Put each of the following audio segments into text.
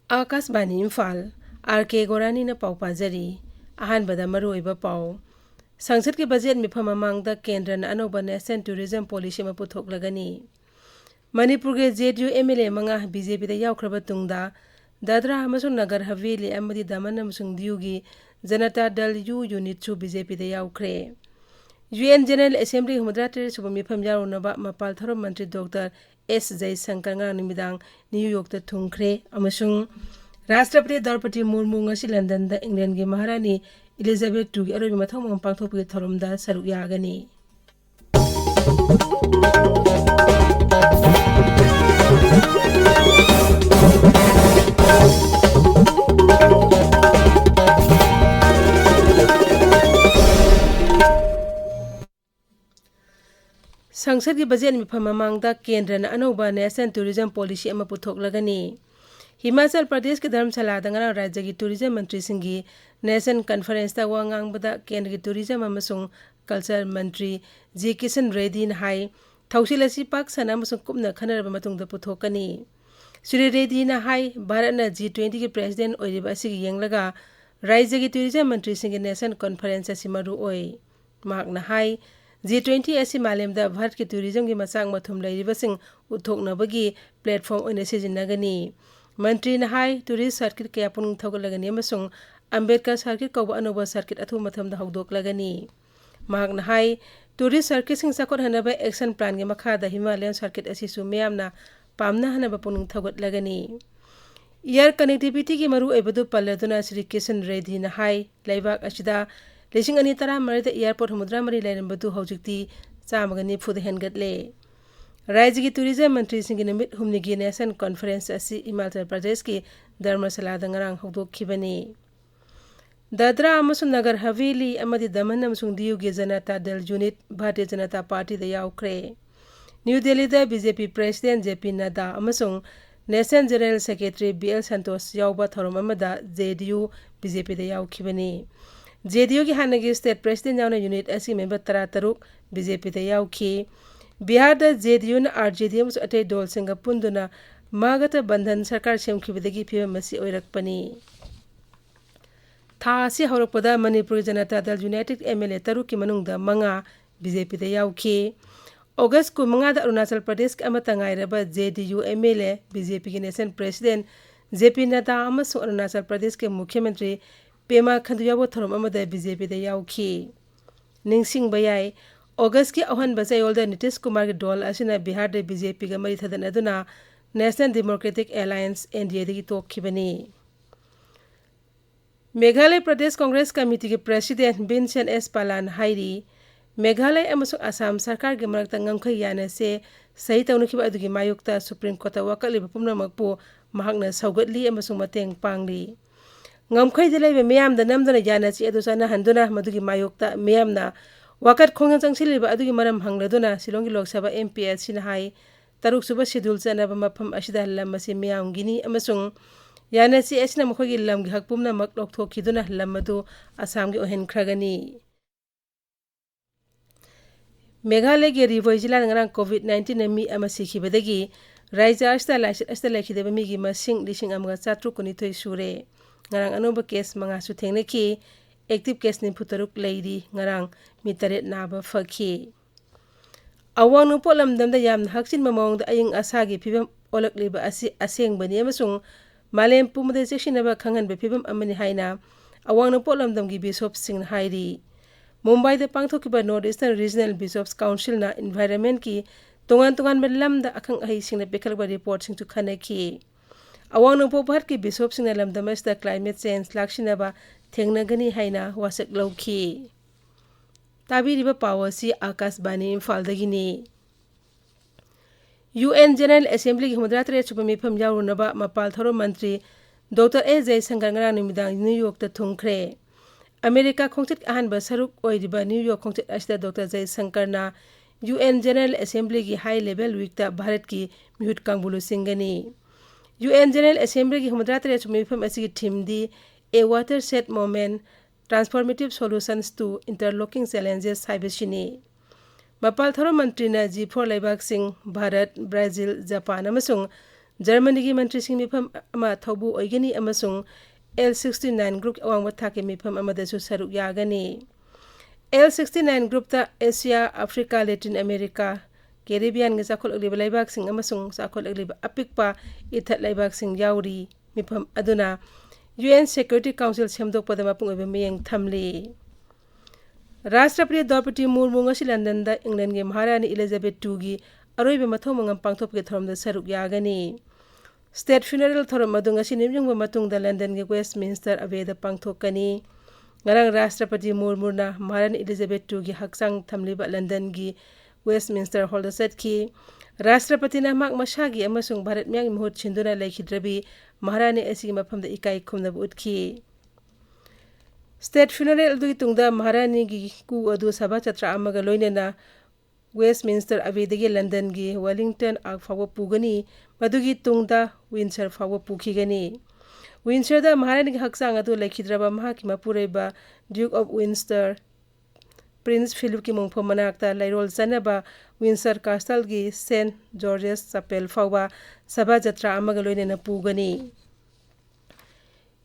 Akashvani Imphal R.K Gorani na pau pajari ahanbada maruoiba pau संसद के budget मिफम ममांगदा केंद्र ना अनोबा नेशनल टूरिज्म पॉलिसी मा पुथोकलगनी मणिपुर के जेडीयू एमएलए मंगा बीजेपी दा यावख्रबा तुंगदा दादरा अमसुंग नगर हवेली अमदी दमन अमसुंग दियुगी जनता दल यू यूनिट छु बीजेपी दा यावख्रे यूएन जनरल असेंबली हुमद्रा तेरे सुब मिफम यारोनबा मपाल थरो मंत्री डॉक्टर एस जयशंकर nga निमिदांग न्यूयॉर्क ता थुंगख्रे अमसुंग राष्ट्रपति द्रौपदी मुर्मू ngasi लंदन दा इंग्लैंड की महारानी Elizabeth II अरोबी मथौ मम पांगथोपगे थरोमदा सरुक यागनी संसद की बजट मिफम ममांगदा केंद्र ना अनोबा नेशनल टूरिज्म पॉलिसी अमा पुथोकलगनी हिमाचल प्रदेश के धर्मशाला दंगरा राज्य की टूरिज्म मंत्री सिंगी नेशनल कॉन्फ्रेंस ता वांगांगबदा केंद्र की टूरिज्म अमसुंग कल्चर मंत्री जी किशन रेड्डी न हाई थौसिलसी पाक सना अमसुंग कुमना खनरबा मतुंगदा पुथोकनी श्री रेड्डी न हाई भारत ना G20 के प्रेसिडेंट ओइरिबा असिगी येंगलगा राज्य की टूरिज्म मंत्री सिंगी नेशनल कॉन्फ्रेंस असि मरु ओइ माक न हाई G20 असि मालेमदा भारत की टूरिज्म की मसांग मथुम लैरिबसिंग उथोकनबगी प्लेटफॉर्म ओइना सिजिनगनी मंत्री न हाई टूरिस्ट सर्किट कया पुंग थौगलगनी अमसुंग अंबेडकर सर्किट कौबा अनोबा सर्किट अथु मथमदा हौदोकलगनी माक न हाई टूरिस्ट सर्किट सिंग सकोट हनबा एक्शन प्लान के मखादा हिमालयन सर्किट असिसु मयामना पामना हनबा पुंग थौगलगनी एयर कनेक्टिविटी की मरु एबदु पल्लदुना श्री किशन रेड्डी न हाई लैबाक असिदा लिसिंग अनि तरा मरिदा एयरपोर्ट हुमुद्रा मरि लैरंबदु हौजिक्ति चामगनी फुद हेनगतले राज्य की टूरिज्म मंत्री सिंह निमित हुमनी की नेशनल कॉन्फ्रेंस असी हिमाचल प्रदेश की धर्मशाला दंगरांग हौदोखिबनी दादरा अमसुंग नगर हवेली अमदी दमन अमसुंग दियू की जनता दल यूनिट भारतीय जनता पार्टी दा यावख्रे न्यू दिल्ली दा बीजेपी प्रेसिडेंट जेपी नड्डा अमसुंग national general secretary BL Santosh यावबा थरोम अमदा जेडीयू बीजेपी दा यावखिबनी जेडीयू की हानगी स्टेट प्रेसिडेंट यावना यूनिट असी मेंबर 33 बीजेपी दा यावखी बिहार दा जेडीयू ना आरजेडी अमसुंग अटे दल सिंग पुंदुना मागत बंधन सरकार सेमखिबदगी फिबम मसी ओइरकपनी था से हौरकपदा मणिपुर जनता दल यूनाइटेड एमएलए तरुक की मनुंगदा मंगा बीजेपी दा यावखी अगस्त को मंगादा अरुणाचल प्रदेश के अमता ngairaba जेडीयू एमएलए बीजेपी के नेशनल प्रेसिडेंट जेपी नड्डा अमसुंग अरुणाचल प्रदेश के मुख्यमंत्री पेमा खंडू याबो थरोम अमदा बीजेपी दा यावखी निंगसिंग बयाई अगस्त की अहन बचयोलदा नीतीश कुमार के दल असिना बिहार दे बीजेपी का मरी थदन अदुना नेशनल डेमोक्रेटिक अलायंस एनडीए दगी तोखिबनी मेघालय प्रदेश कांग्रेस कमेटी के प्रेसिडेंट विंसेंट एस पालान हाइरी मेघालय अमसुंग असम सरकार के मरक्ता ngमखै याना से सही तौनखिबा अदुगी मायोक्ता सुप्रीम कोर्ट वाकलिबा पुमनमकपु महाकना सौगतली अमसुंग मतेंग पांगली ngमखै दिलैबे मियामदा नमदना याना छि अदुसना हंदुना मदुगी मायोक्ता मियामना वाकत खोंगन चंगसिलिबा अदुगी मरम हंगलदुना शिलोंगी लोकसभा एमपी सिना हाई तरुक सुबह शेड्यूल चनबा मफम असिदा लम मसी मियामगिनी अमसुंग याना छि एसिना मखोगी लमगी हकपुमना मक लोकथोखिदुना लमदु असम की ओहेन खरगनी मेघालय के रिवोई जिला ngरang कोविड-19 नमी अमा सिखिबदगी राज्य अस्ता लाइसित अस्ता लेखिदेबा मिगी मसिंग लिसिंग अमगा 419 सुरे ngरang अनोबा केस मंगा सु थेंगनेखि एक्टिव केस नि फुतरुक लेरी ngरang मी तरेत नाबा फखि अवांग नुपो लमदमदा याम हक्सिन ममोंग दा अयिंग असागी फिबम ओलकलिबा असि असेंग बनि अमसुंग मालेम पुमदे सेक्शनबा खंगन बे फिबम अमनि हाइना अवांग नुपो लमदम की बिशप सिंह हाइरी मुंबई दे पांगथोकिबा North Eastern Regional Bishops Council ना एनवायरनमेंट की तोंगान बलमदा अखंग अहि सिंह बेखलबा रिपोर्ट सिंह तु खनखि अवांग नुपो भारत की बिशप सिंह लमदमस्ता क्लाइमेट चेंज लाक्सिनबा थेंगनगनी हाइना वासक लौखि ताबिरिबा पावसी आकाशवाणी इम्फालदगिनी यूएन जनरल असेंबली की हुमद्रा तरे सुबह मिफम यावरुनबा मपाल थरो मंत्री डॉक्टर एस जयशंकर ngara निमिदांग न्यूयॉर्क ता थुंगख्रे अमेरिका खोंगचित अहनबा सरुक ओइरिबा न्यूयॉर्क खोंगचित असिदा डॉक्टर जयशंकर ना यूएन जनरल असेंबली की हाई लेवल वीक ता भारत की म्यूट कांगबुलु सिंगनी UN General Assembly ki humdra tere chumi pham asigi theme di a watershed moment transformative solutions to interlocking challenges haibishini mapal thoro mantri na G4 laibak sing Bharat Brazil Japan amasung Germany ki mantri sing mipham ama thobu oigani amasung L69 group awang thake mipham amadasu saruk yagani L69 group ta Asia Africa Latin America Caribbean nga sakol agliba laibak sing amasung sakol agliba apikpa ithat laibak sing yauri mipham aduna UN Security Council semdok pada mapung oiba miyeng thamli Rashtrapati Draupadi Murmu ngasi London da England ge Maharani Elizabeth II gi aroiba mathong mangam pangthop ge thorom da saruk yagani State funeral thorom adu ngasi nimjung ba matung da London ge Westminster aveda pangthokani ngarang Rashtrapati Murmu na Maharani Elizabeth II gi haksang thamliba London gi Westminster Hall da satki Rashtrapati na mak mashagi amasung Bharat myang muhut chinduna laikhidrabi Maharani asi mafam da ikai khumna utki State funeral du tungda Maharani gi ku adu sabha chatra amaga loinena Westminster avedagi London gi Wellington ak fawa pugani madugi tungda Windsor fawa pukhigani Windsor da Maharani gi haksang adu laikhidraba mahaki mapureba Duke of Windsor Prince Philip ki mongphom manakta lairol sanaba Windsor Castle gi St George's Chapel fawa sabha jatra amaga loinena pugani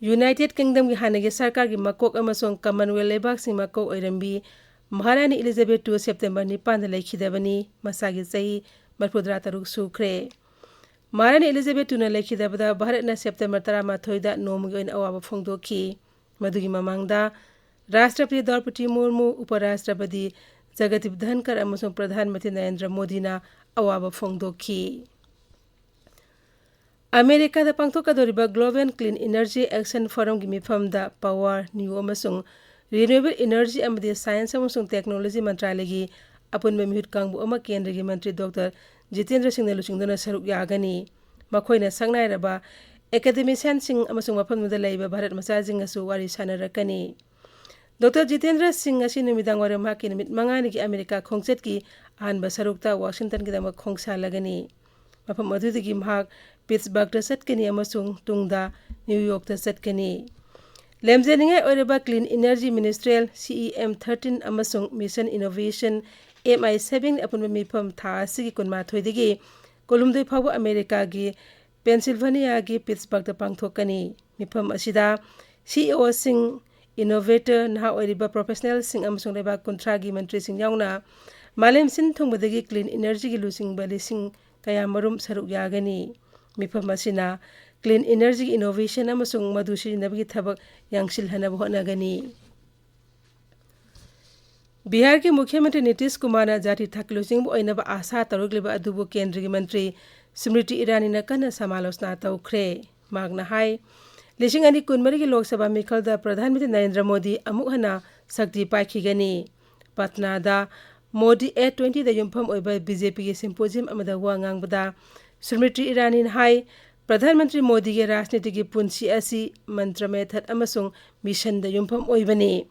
United Kingdom gi hanagi sarkar gi makok amasong Commonwealth lebak sing makok oirambi Maharani Elizabeth II September 9 da laikhidabani masagi chahi 43 sukre Maharani Elizabeth II na laikhidabada Bharat na September 13 da nomgi oin awaba phongdokhi madugi mamangda Rashtrapati Draupadi Murmu Uparashtrapati Jagdip Dhankar amasong Pradhan Mantri Narendra Modi na awaba phongdokhi America da pangthokadoriba Global Clean Energy Action Forum gi mifam da Power New amasung Renewable Energy amadi Science amasung Technology Mantralayag gi apunba mihut kangbu ama kendra gi Mantri Dr. Jitendra Singh na lusingduna saruk yagani makhoina sangnairaba academician sing amasung mafamda laiba Bharat Masajing asu wari sanarakani Dr. Jitendra Singh asi numidang waram haki numit mangani gi America khongchet ki ahanba sarukta Washington gi dama khongsa lagani mafam adudagi mahak Pittsburgh da satkani amasung tungda New York da satkani lemjeningai oireba Clean Energy Ministerial CEM 13 amasung Mission Innovation MI7 apunba mifam tha asigi kunma thoidigi kolumdoi phawa America gi Pennsylvania gi Pittsburgh da pangthokani mifam asida CEO sing innovator naha oiriba professional sing amasung leba kuntra gi mantri sing yauna malem sin thongbadagi clean energy gi lusing bali sing kaya marum saruk yagani mifam asina clean energy innovation amasung madusi nabagi thabak yangsil hanab honagani Bihar ke Mukhyamantri Nitish Kumar na jati thaklusing bo oinaba asa tarugliba adubu kendra gi mantri Smriti Irani na kana samalosna tawkhre magna hai Lishing ani kunmari ki Lok Sabha mikhal da Pradhan Mantri Narendra Modi amuk hana sakti paikhigani Patna da Modi A20 da yumpham oiba BJP ki symposium amada wa ngangbada Smriti Irani hai Pradhan Mantri Modi ge rajniti ki punsi asi mantra method amasung mission da yumpham oibani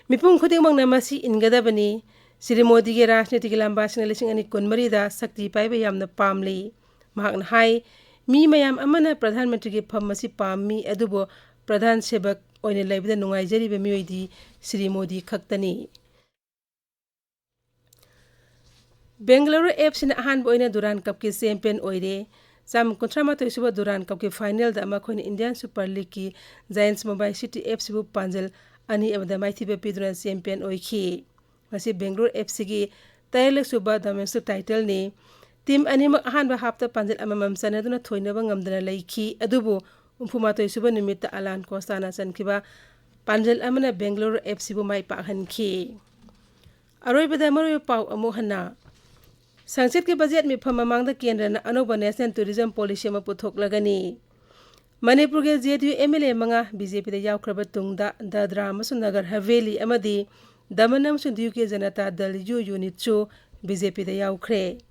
mipung khudingmang namasi ingadabani Sri Modi ge rajniti ki lamba sing lishing ani kunmari da sakti paiba yamna pamli mahakna hai Mi mayam amana Pradhan Mantri ki phammasi pammi adubo Pradhan Sebak oine laibida nungaijariba miyoidi Sri Modi khaktani Bengaluru FC na ahanba oina Duran Cup ki champion oire Sam kontramato isuba Duran Cup ki final da amakhoni Indian Super League ki Giants Mumbai City FC bu panjal ani amada maithiba piduna champion oikhi masi Bengaluru FC ki tayalek suba domestic title ni Team animak ahanba hapta panjal amamam sanaduna thoinaba ngamdana laikhi adubu umfumato isuba nimita Alan Costa na sankiba panjal amana Bengaluru FC bu mai pakhanki aroibada maroy pau amuhana Sangsit ke budget mi phamamangda kendra na anoba national tourism policy ma puthok lagani Manipur ge JDU MLA manga BJP da yawkraba tungda Dadra amasung Nagar Haveli amadi Damanam sundiyu ke Janata Dal unit 2 BJP da yawkhre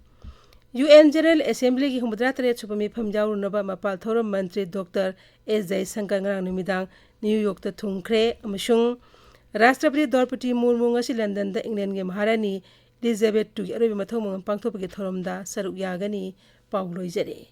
UN General Assembly ki humdra tare chupami pham jawrunaba mapal thorom mantri Dr. S. Jaisankar ngrang numidang New York ta thungkhre amasung Rashtrapati Draupadi Murmu ngasi London da England ge Maharani Elizabeth II arobi mathong pangthopagi thoromda saruk yagani pauloi jare